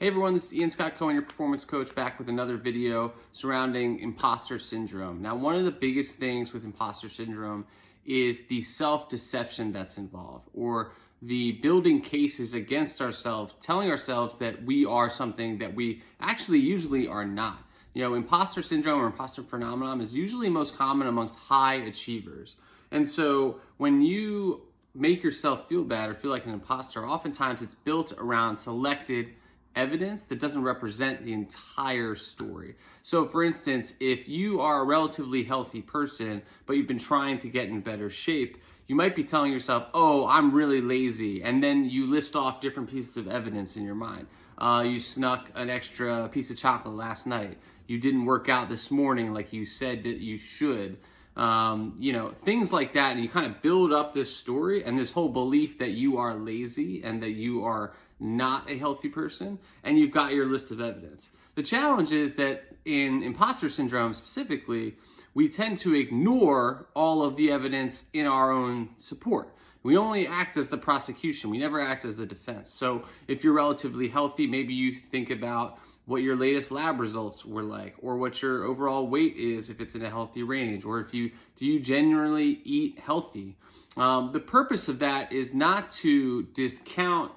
Hey everyone, this is Ian Scott Cohen, your performance coach, back with another video surrounding imposter syndrome. Now, one of the biggest things with imposter syndrome is the self-deception that's involved, or the building cases against ourselves, telling ourselves that we are something that we actually usually are not. Imposter syndrome or imposter phenomenon is usually most common amongst high achievers. And so when you make yourself feel bad or feel like an imposter, oftentimes it's built around selected evidence that doesn't represent the entire story. So for instance, if you are a relatively healthy person, but you've been trying to get in better shape, you might be telling yourself, oh, I'm really lazy. And then you list off different pieces of evidence in your mind. You snuck an extra piece of chocolate last night. You didn't work out this morning like you said that you should. Things like that. And you kind of build up this story and this whole belief that you are lazy and that you are not a healthy person, and you've got your list of evidence. The challenge is that in imposter syndrome specifically, we tend to ignore all of the evidence in our own support. We only act as the prosecution. We never act as the defense. So if you're relatively healthy, maybe you think about what your latest lab results were like, or what your overall weight is if it's in a healthy range, or do you genuinely eat healthy? The purpose of that is not to discount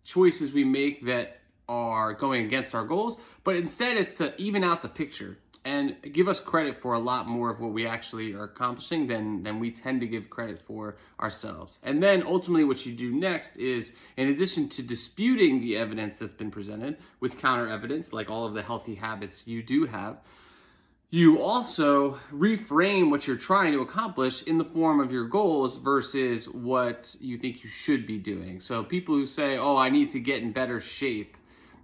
choices we make that are going against our goals, but instead it's to even out the picture and give us credit for a lot more of what we actually are accomplishing than we tend to give credit for ourselves. And then ultimately what you do next is, in addition to disputing the evidence that's been presented with counter evidence, like all of the healthy habits you do have, you also reframe what you're trying to accomplish in the form of your goals versus what you think you should be doing. So people who say, oh, I need to get in better shape,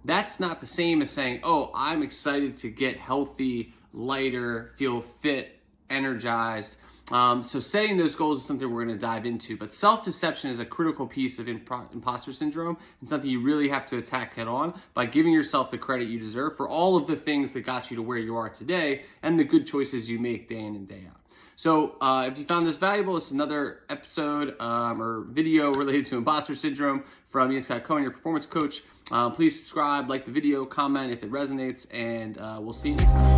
that's not the same as saying, oh, I'm excited to get healthy, lighter, feel fit, energized. So setting those goals is something we're going to dive into, but self-deception is a critical piece of imposter syndrome and something you really have to attack head on by giving yourself the credit you deserve for all of the things that got you to where you are today and the good choices you make day in and day out. So if you found this valuable, it's another episode or video related to imposter syndrome from Ian Scott Cohen, your performance coach. Please subscribe, like the video, comment if it resonates, and we'll see you next time.